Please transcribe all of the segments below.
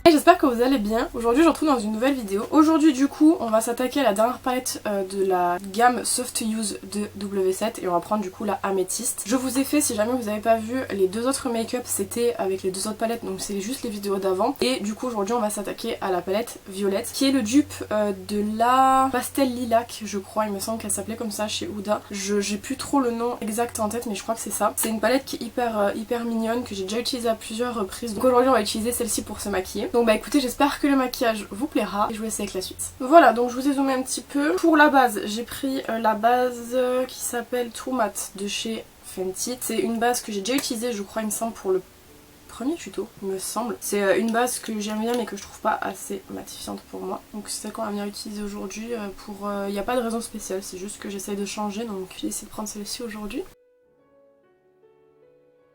Et j'espère que vous allez bien. Aujourd'hui je vous retrouve dans une nouvelle vidéo. Aujourd'hui du coup on va s'attaquer à la dernière palette de la gamme Soft to Use de W7 et on va prendre du coup la Améthyste. Je vous ai fait, si jamais vous n'avez pas vu, les deux autres make-up c'était avec les deux autres palettes, donc c'est juste les vidéos d'avant. Et du coup aujourd'hui on va s'attaquer à la palette Violette qui est le dupe de la Pastel Lilac, je crois, il me semble qu'elle s'appelait comme ça chez Huda. J'ai plus trop le nom exact en tête mais je crois que c'est ça. C'est une palette qui est hyper mignonne, que j'ai déjà utilisée à plusieurs reprises. Donc aujourd'hui on va utiliser celle-ci pour se maquiller. Donc bah écoutez, j'espère que le maquillage vous plaira et je vous laisse avec la suite. Voilà, donc je vous ai zoomé un petit peu. Pour la base, j'ai pris la base qui s'appelle True Matte de chez Fenty. C'est une base que j'ai déjà utilisée, je crois, il me semble, pour le premier tuto, il me semble. C'est une base que j'aime bien mais que je trouve pas assez matifiante pour moi. Donc c'est celle qu'on va venir utiliser aujourd'hui pour... Il n'y a pas de raison spéciale, c'est juste que j'essaye de changer, donc j'ai essayé de prendre celle-ci aujourd'hui.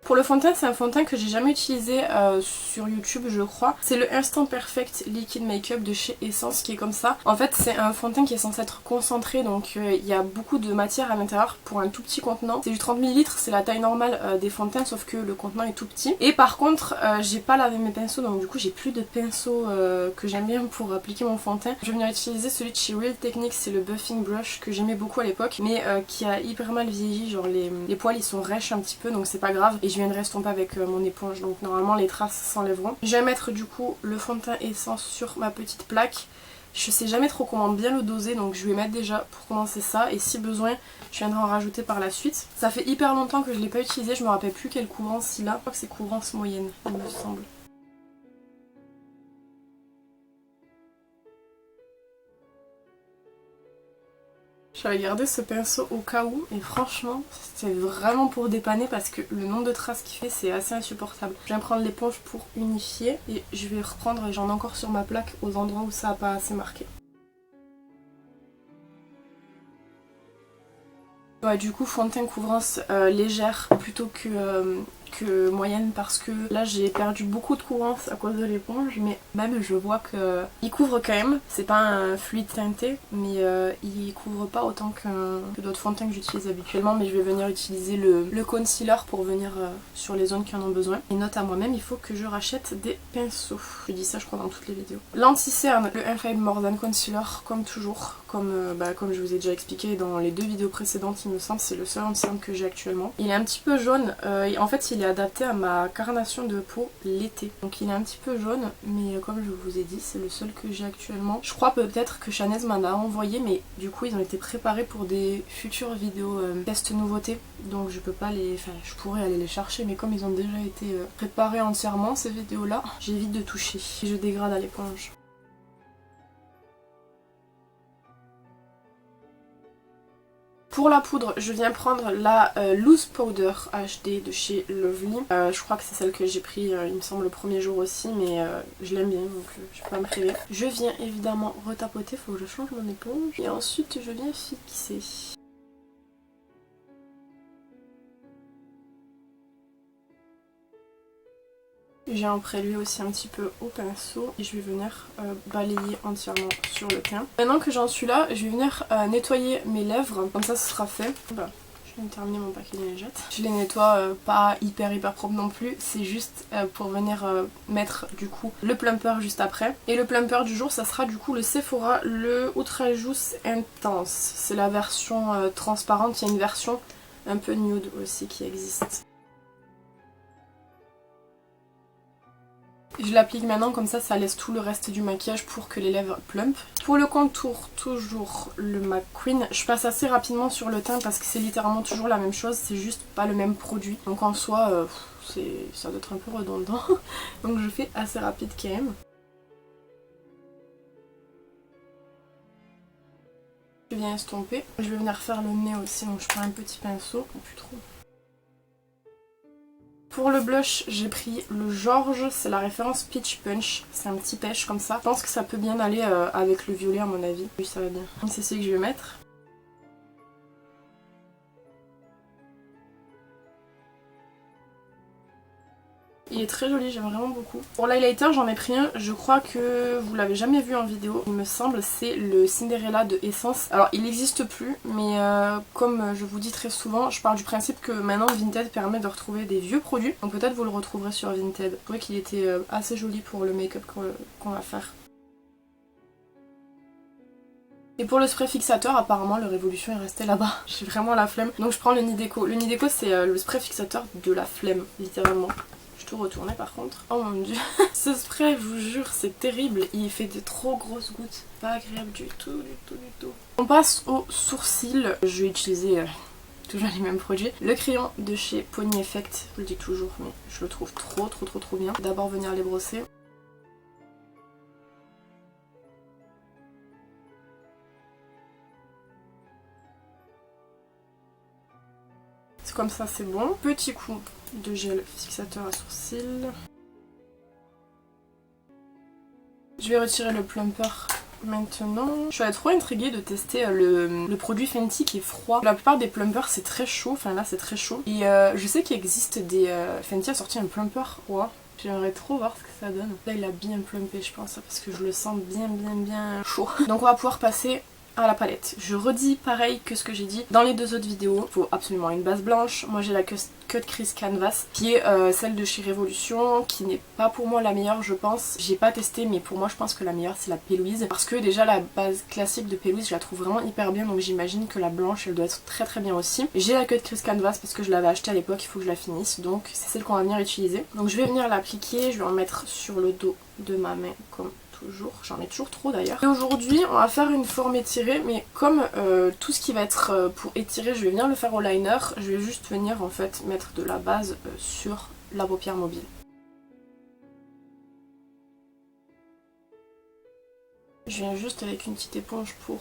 Pour le fond de teint, c'est un fond de teint que j'ai jamais utilisé sur YouTube, je crois. C'est le Instant Perfect Liquid Makeup de chez Essence qui est comme ça. En fait, c'est un fond de teint qui est censé être concentré, donc il y a beaucoup de matière à l'intérieur pour un tout petit contenant. C'est du 30 ml, c'est la taille normale des fonds de teint, sauf que le contenant est tout petit. Et par contre, j'ai pas lavé mes pinceaux, donc du coup j'ai plus de pinceaux que j'aime bien pour appliquer mon fond de teint. Je vais venir utiliser celui de chez Real Techniques, c'est le Buffing Brush que j'aimais beaucoup à l'époque, mais qui a hyper mal vieilli, genre les poils ils sont rêches un petit peu, donc c'est pas grave. Et je viendrai estomper avec mon éponge, donc normalement les traces s'enlèveront. Je vais mettre du coup le fond de teint Essence sur ma petite plaque. Je sais jamais trop comment bien le doser, donc je vais mettre déjà pour commencer ça, et si besoin je viendrai en rajouter par la suite. Ça fait hyper longtemps que je l'ai pas utilisé, je me rappelle plus quelle couvrance il a. Je crois que c'est couvrance moyenne, il me semble. J'avais gardé ce pinceau au cas où et franchement c'était vraiment pour dépanner parce que le nombre de traces qu'il fait c'est assez insupportable. Je vais prendre l'éponge pour unifier et je vais reprendre, et j'en ai encore sur ma plaque aux endroits où ça n'a pas assez marqué. Ouais, du coup fond de teint couvrance légère plutôt que moyenne, parce que là j'ai perdu beaucoup de couvrance à cause de l'éponge, mais même je vois que il couvre quand même. C'est pas un fluide teinté mais il couvre pas autant que d'autres fonds de teint que j'utilise habituellement, mais je vais venir utiliser le concealer pour venir sur les zones qui en ont besoin. Et note à moi-même, il faut que je rachète des pinceaux. Je dis ça je crois dans toutes les vidéos. L'anti-cerne, le Infallible Mordant Concealer comme toujours, comme je vous ai déjà expliqué dans les deux vidéos précédentes il me semble, c'est le seul anti-cerne que j'ai actuellement. Il est un petit peu jaune, en fait il est adapté à ma carnation de peau l'été. Donc il est un petit peu jaune, mais comme je vous ai dit, c'est le seul que j'ai actuellement. Je crois peut-être que Chanel m'en a envoyé, mais du coup ils ont été préparés pour des futures vidéos test nouveautés. Donc je peux pas les... Enfin, je pourrais aller les chercher, mais comme ils ont déjà été préparés entièrement ces vidéos là, j'évite de toucher et je dégrade à l'éponge. Pour la poudre, je viens prendre la Loose Powder HD de chez Lovely. Je crois que c'est celle que j'ai pris, il me semble, le premier jour aussi, mais je l'aime bien, donc je peux pas me priver. Je viens évidemment retapoter, faut que je change mon éponge. Et ensuite, je viens fixer. J'ai un prélué aussi un petit peu au pinceau et je vais venir balayer entièrement sur le teint. Maintenant que j'en suis là, je vais venir nettoyer mes lèvres, comme ça ce sera fait. Bah, je viens de terminer mon paquet de lingettes. Je les nettoie pas hyper propre non plus, c'est juste pour venir mettre du coup le plumper juste après. Et le plumper du jour, ça sera du coup le Sephora, le Ultra Juice Intense. C'est la version transparente, il y a une version un peu nude aussi qui existe. Je l'applique maintenant, comme ça laisse tout le reste du maquillage pour que les lèvres plump. Pour le contour, toujours le McQueen. Je passe assez rapidement sur le teint parce que c'est littéralement toujours la même chose, c'est juste pas le même produit. Donc en soi, ça doit être un peu redondant. Donc je fais assez rapide quand même. Je viens estomper. Je vais venir faire le nez aussi, donc je prends un petit pinceau, plus trop. Pour le blush, j'ai pris le Georges, c'est la référence Peach Punch, c'est un petit pêche comme ça. Je pense que ça peut bien aller avec le violet à mon avis. Oui, ça va bien. C'est celui que je vais mettre. Il est très joli, j'aime vraiment beaucoup. Pour l'highlighter, j'en ai pris un, je crois que vous l'avez jamais vu en vidéo, il me semble, c'est le Cinderella de Essence. Alors il n'existe plus, mais comme je vous dis très souvent, je pars du principe que maintenant Vinted permet de retrouver des vieux produits. Donc peut-être vous le retrouverez sur Vinted. Je trouvais qu'il était assez joli pour le make-up qu'on va faire. Et pour le spray fixateur, apparemment le Révolution est resté là-bas. J'ai vraiment la flemme. Donc je prends le Nideco. Le Nideco c'est le spray fixateur de la flemme, littéralement. Tout retourner par contre. Oh mon dieu. Ce spray, je vous jure, c'est terrible. Il fait de trop grosses gouttes. Pas agréable du tout, du tout, du tout. On passe au sourcil. Je vais utiliser toujours les mêmes produits. Le crayon de chez Pony Effect. Je le dis toujours, mais je le trouve trop bien. D'abord venir les brosser. C'est comme ça, c'est bon. Petit coup de gel fixateur à sourcils. Je vais retirer le plumper maintenant. Je suis trop intriguée de tester le produit Fenty qui est froid. La plupart des plumpers c'est très chaud, enfin là c'est très chaud. Et je sais qu'il existe des... Fenty a sorti un plumper froid. J'aimerais trop voir ce que ça donne. Là il a bien plumpé je pense parce que je le sens bien chaud. Donc on va pouvoir passer à la palette. Je redis pareil que ce que j'ai dit dans les deux autres vidéos. Il faut absolument une base blanche. Moi j'ai la Cut Crease Canvas qui est celle de chez Révolution, qui n'est pas pour moi la meilleure je pense. J'ai pas testé mais pour moi je pense que la meilleure c'est la P. Louise parce que déjà la base classique de P. Louise je la trouve vraiment hyper bien, donc j'imagine que la blanche elle doit être très bien aussi. J'ai la Cut Crease Canvas parce que je l'avais achetée à l'époque, il faut que je la finisse, donc c'est celle qu'on va venir utiliser. Donc je vais venir l'appliquer, je vais en mettre sur le dos de ma main comme toujours, j'en mets toujours trop d'ailleurs. Et aujourd'hui on va faire une forme étirée, mais comme tout ce qui va être pour étirer je vais venir le faire au liner, je vais juste venir en fait mettre de la base sur la paupière mobile. Je viens juste avec une petite éponge pour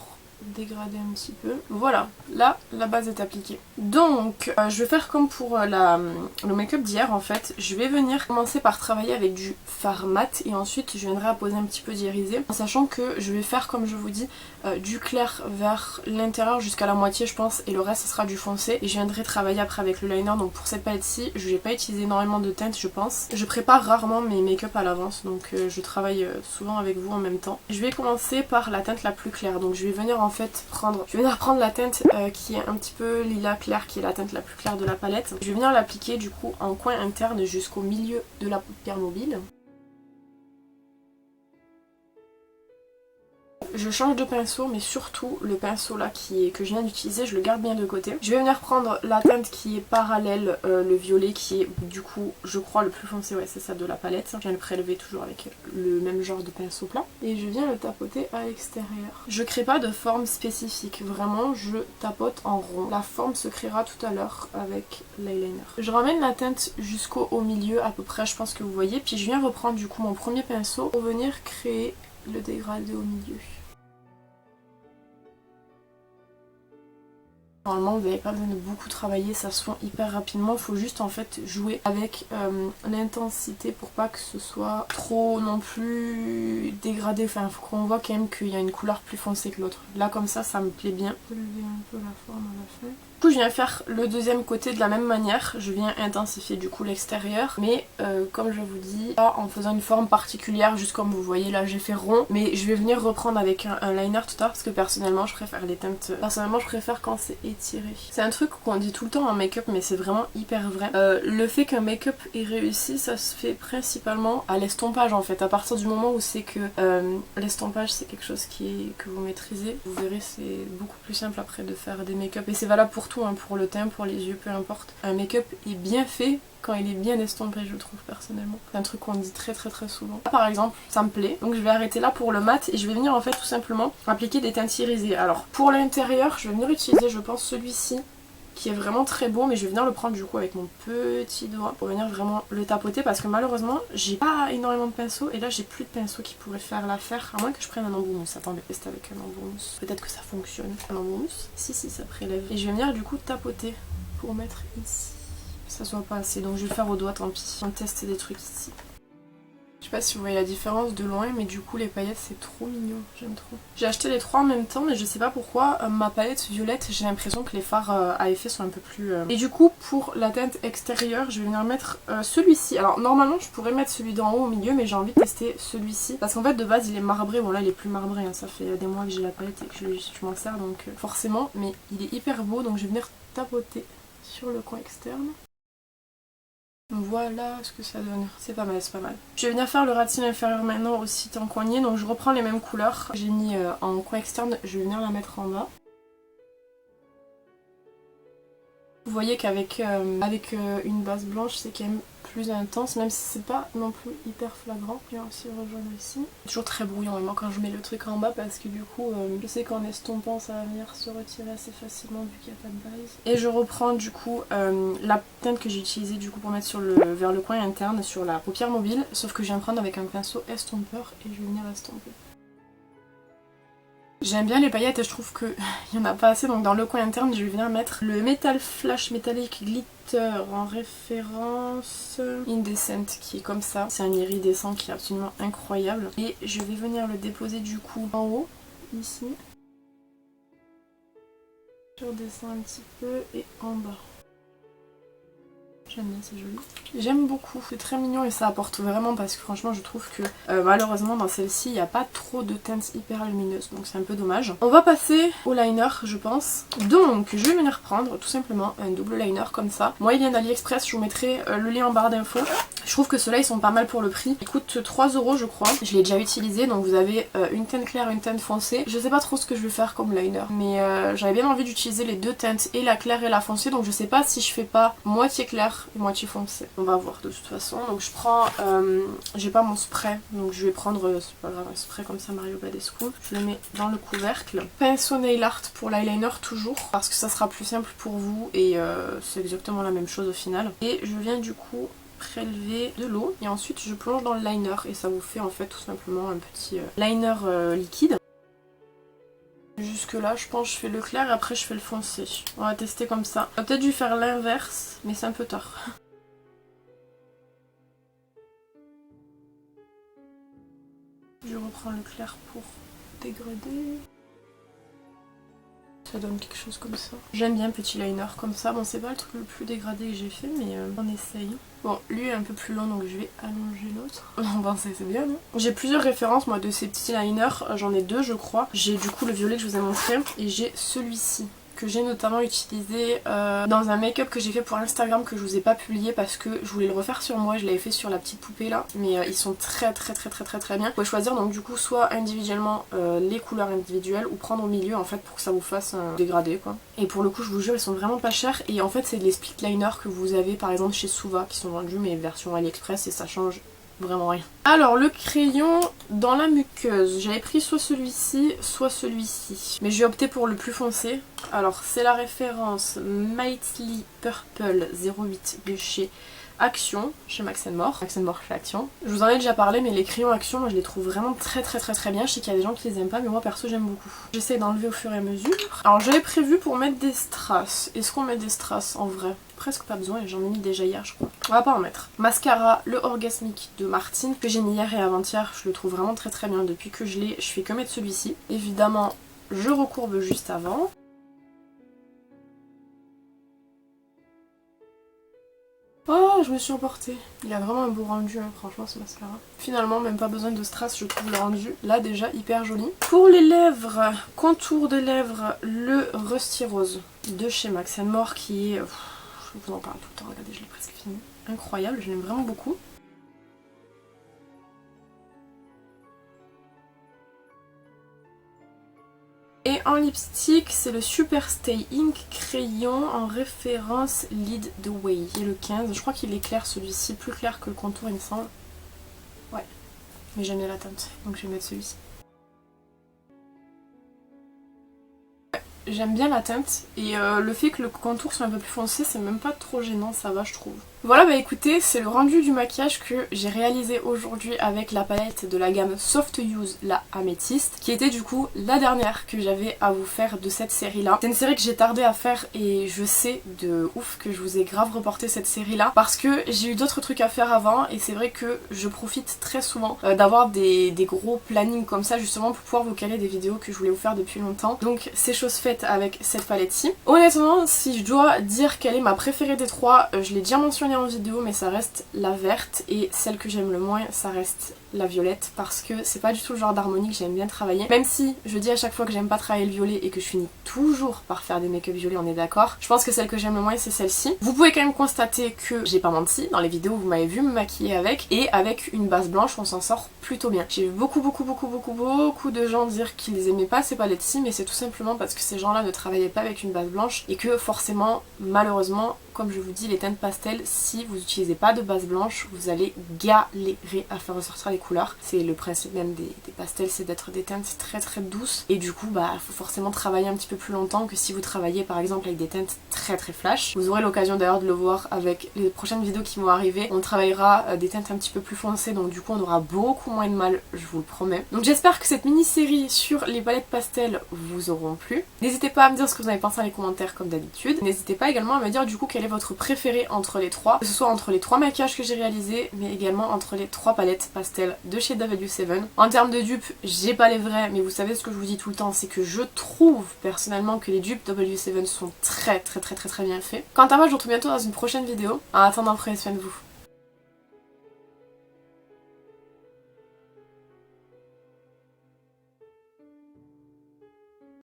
dégrader un petit peu. Voilà, là la base est appliquée. Donc je vais faire comme pour le make-up d'hier en fait. Je vais venir commencer par travailler avec du fard mat et ensuite je viendrai apposer un petit peu d'irisé, en sachant que je vais faire comme je vous dis du clair vers l'intérieur jusqu'à la moitié je pense, et le reste ce sera du foncé, et je viendrai travailler après avec le liner. Donc pour cette palette-ci je vais pas utiliser énormément de teintes je pense. Je prépare rarement mes make-up à l'avance, donc je travaille souvent avec vous en même temps. Je vais commencer par la teinte la plus claire, donc je vais venir en fait prendre la teinte qui est un petit peu lilas clair, qui est la teinte la plus claire de la palette. Je vais venir l'appliquer du coup en coin interne jusqu'au milieu de la paupière mobile. Je change de pinceau, mais surtout le pinceau là que je viens d'utiliser, je le garde bien de côté. Je vais venir prendre la teinte qui est parallèle, le violet qui est du coup je crois le plus foncé, ouais c'est ça de la palette. Je viens le prélever toujours avec le même genre de pinceau plat et je viens le tapoter à l'extérieur. Je crée pas de forme spécifique, vraiment je tapote en rond. La forme se créera tout à l'heure avec l'eyeliner. Je ramène la teinte jusqu'au milieu à peu près, je pense que vous voyez, puis je viens reprendre du coup mon premier pinceau pour venir créer le dégradé au milieu. Normalement vous n'avez pas besoin de beaucoup travailler, ça se fond hyper rapidement, il faut juste en fait jouer avec l'intensité pour pas que ce soit trop non plus dégradé, enfin il faut qu'on voit quand même qu'il y a une couleur plus foncée que l'autre. Là comme ça me plaît bien. Je vais lever un peu la forme à la fin. Du coup je viens faire le deuxième côté de la même manière, je viens intensifier du coup l'extérieur, mais comme je vous dis, pas en faisant une forme particulière, juste comme vous voyez là j'ai fait rond, mais je vais venir reprendre avec un liner tout à l'heure parce que personnellement je préfère les teintes, personnellement je préfère quand c'est étiré. C'est un truc qu'on dit tout le temps en make-up mais c'est vraiment hyper vrai. Le fait qu'un make-up est réussi ça se fait principalement à l'estompage en fait, à partir du moment où c'est que l'estompage c'est quelque chose que vous maîtrisez, vous verrez c'est beaucoup plus simple après de faire des make-up et c'est valable pour tout, hein, pour le teint, pour les yeux, peu importe. Un make-up est bien fait quand il est bien estompé je trouve personnellement. C'est un truc qu'on dit très souvent. Là, par exemple ça me plaît, donc je vais arrêter là pour le mat et je vais venir en fait tout simplement appliquer des teintes irisées. Alors pour l'intérieur je vais venir utiliser je pense celui-ci qui est vraiment très beau, mais je vais venir le prendre du coup avec mon petit doigt pour venir vraiment le tapoter parce que malheureusement j'ai pas énormément de pinceaux et là j'ai plus de pinceaux qui pourraient faire l'affaire, à moins que je prenne un embout mousse. Attendez, tester avec un embout mousse, peut-être que ça fonctionne. Un embout mousse, si ça prélève. Et je vais venir du coup tapoter pour mettre ici. Ça soit pas assez, donc je vais le faire au doigt, tant pis. On teste des trucs ici. Je Je sais pas si vous voyez la différence de loin, mais du coup les paillettes c'est trop mignon, j'aime trop. J'ai acheté les trois en même temps, mais je sais pas pourquoi, ma palette violette, j'ai l'impression que les fards à effet sont un peu plus... Et du coup pour la teinte extérieure, je vais venir mettre celui-ci. Alors normalement je pourrais mettre celui d'en haut au milieu, mais j'ai envie de tester celui-ci. Parce qu'en fait de base il est marbré, bon là il est plus marbré, hein. Ça fait des mois que j'ai la palette et que je m'en sers, donc forcément. Mais il est hyper beau, donc je vais venir tapoter sur le coin externe. Voilà ce que ça donne, c'est pas mal, c'est pas mal. Je vais venir faire le ras de cils inférieur maintenant aussi en coignet, donc je reprends les mêmes couleurs. J'ai mis en coin externe, je vais venir la mettre en bas. Vous voyez qu'avec une base blanche c'est quand même plus intense, même si c'est pas non plus hyper flagrant. Je vais aussi rejoindre ici. C'est toujours très brouillon moi quand je mets le truc en bas parce que du coup je sais qu'en estompant ça va venir se retirer assez facilement vu qu'il n'y a pas de base. Et je reprends du coup la teinte que j'ai utilisée du coup pour mettre vers le coin interne sur la paupière mobile, sauf que je viens prendre avec un pinceau estompeur et je vais venir estomper. J'aime bien les paillettes et je trouve qu'il n'y en a pas assez, donc dans le coin interne je vais venir mettre le Metal Flash Metallic Glitter en référence Indecent qui est comme ça. C'est un iridescent qui est absolument incroyable. Et je vais venir le déposer du coup en haut, ici. Je redescends un petit peu et en bas. J'aime bien, c'est joli. J'aime beaucoup, c'est très mignon et ça apporte vraiment parce que franchement je trouve que malheureusement dans celle-ci il n'y a pas trop de teintes hyper lumineuses, donc c'est un peu dommage. On va passer au liner je pense. Donc je vais venir prendre tout simplement un double liner comme ça. Moi il vient d'AliExpress, je vous mettrai le lien en barre d'infos. Je trouve que ceux-là ils sont pas mal pour le prix. Ils coûtent 3 € je crois. Je l'ai déjà utilisé, donc vous avez une teinte claire, une teinte foncée. Je sais pas trop ce que je vais faire comme liner, mais j'avais bien envie d'utiliser les deux teintes, et la claire et la foncée, donc je sais pas si je fais pas moitié claire et moitié foncée. On va voir de toute façon. Donc je prends, j'ai pas mon spray, donc je vais prendre, c'est pas grave, un spray comme ça Mario Badescu. Je le mets dans le couvercle. Pinceau nail art pour l'eyeliner toujours, parce que ça sera plus simple pour vous et c'est exactement la même chose au final. Et je viens du coup prélever de l'eau et ensuite je plonge dans le liner et ça vous fait en fait tout simplement un petit liner liquide. Jusque là je pense que je fais le clair et après je fais le foncé. On va tester comme ça. On va peut-être dû faire l'inverse mais c'est un peu tard. Je reprends le clair pour dégrader. Ça donne quelque chose comme ça. J'aime bien petit liner comme ça. Bon c'est pas le truc le plus dégradé que j'ai fait mais on essaye. Bon lui est un peu plus long donc je vais allonger l'autre. Bon c'est bien non. J'ai plusieurs références moi de ces petits liners. J'en ai deux je crois. J'ai du coup le violet que je vous ai montré et j'ai celui-ci que j'ai notamment utilisé dans un make-up que j'ai fait pour Instagram que je vous ai pas publié parce que je voulais le refaire sur moi, je l'avais fait sur la petite poupée là, mais ils sont très bien. Vous pouvez choisir donc du coup soit individuellement les couleurs individuelles ou prendre au milieu en fait pour que ça vous fasse un dégradé quoi. Et pour le coup je vous jure ils sont vraiment pas chers et en fait c'est les split liners que vous avez par exemple chez Suva qui sont vendus mais version AliExpress et ça change vraiment rien. Alors le crayon dans la muqueuse, j'avais pris soit celui-ci, soit celui-ci. Mais j'ai opté pour le plus foncé. Alors c'est la référence Mighty Purple 08 de chez Action, chez Max More. Max More chez Action. Je vous en ai déjà parlé mais les crayons Action, moi je les trouve vraiment très bien. Je sais qu'il y a des gens qui les aiment pas mais moi perso j'aime beaucoup. J'essaie d'enlever au fur et à mesure. Alors j'avais prévu pour mettre des strass. Est-ce qu'on met des strass en vrai? Presque pas besoin et j'en ai mis déjà hier je crois. On va pas en mettre. Mascara, le Orgasmic de Martine que j'ai mis hier et avant-hier. Je le trouve vraiment très bien depuis que je l'ai. Je fais que mettre celui-ci. Évidemment je recourbe juste avant. Oh je me suis emportée. Il a vraiment un beau rendu hein, franchement ce mascara. Finalement même pas besoin de strass, je trouve le rendu là déjà hyper joli. Pour les lèvres, contour de lèvres, le Rusty Rose de chez Max More qui est... je vous en parle tout le temps, regardez je l'ai presque fini. Incroyable, je l'aime vraiment beaucoup. Et en lipstick, c'est le Super Stay Ink crayon en référence Lead the Way. Qui est le 15, je crois qu'il est clair celui-ci, plus clair que le contour il me semble. Ouais, mais j'aime bien la teinte, donc je vais mettre celui-ci. J'aime bien la teinte et le fait que le contour soit un peu plus foncé c'est même pas trop gênant, ça va je trouve. Voilà, bah écoutez, c'est le rendu du maquillage que j'ai réalisé aujourd'hui avec la palette de la gamme Soft Use, la Améthyste, qui était du coup la dernière que j'avais à vous faire de cette série là. C'est une série que j'ai tardé à faire et je sais de ouf que je vous ai grave reporté cette série là parce que j'ai eu d'autres trucs à faire avant et c'est vrai que je profite très souvent d'avoir des gros plannings comme ça justement pour pouvoir vous caler des vidéos que je voulais vous faire depuis longtemps. Donc c'est chose faite avec cette palette-ci. Honnêtement, si je dois dire quelle est ma préférée des trois, je l'ai déjà mentionné en vidéo mais ça reste la verte et celle que j'aime le moins ça reste la violette parce que c'est pas du tout le genre d'harmonie que j'aime bien travailler. Même si je dis à chaque fois que j'aime pas travailler le violet et que je finis toujours par faire des make-up violets, on est d'accord. Je pense que celle que j'aime le moins c'est celle-ci. Vous pouvez quand même constater que j'ai pas menti, dans les vidéos vous m'avez vu me maquiller avec et avec une base blanche on s'en sort plutôt bien. J'ai vu beaucoup de gens dire qu'ils aimaient pas ces palettes-ci mais c'est tout simplement parce que ces gens-là ne travaillaient pas avec une base blanche et que forcément malheureusement comme je vous dis les teintes pastel si vous n'utilisez pas de base blanche vous allez galérer à faire ressortir les couleurs. C'est le principe même des pastels, c'est d'être des teintes très douces et du coup bah faut forcément travailler un petit peu plus longtemps que si vous travaillez par exemple avec des teintes très flash. Vous aurez l'occasion d'ailleurs de le voir avec les prochaines vidéos qui vont arriver. On travaillera des teintes un petit peu plus foncées donc du coup on aura beaucoup moins de mal, je vous le promets. Donc j'espère que cette mini-série sur les palettes pastel vous auront plu. N'hésitez pas à me dire ce que vous en avez pensé dans les commentaires comme d'habitude. N'hésitez pas également à me dire du coup quel est votre préféré entre les trois, que ce soit entre les trois maquillages que j'ai réalisés mais également entre les trois palettes pastel de chez W7. En termes de dupes, j'ai pas les vrais mais vous savez ce que je vous dis tout le temps, c'est que je trouve personnellement que les dupes W7 sont très bien faits. Quant à moi je vous retrouve bientôt dans une prochaine vidéo. En attendant, prenez soin de vous.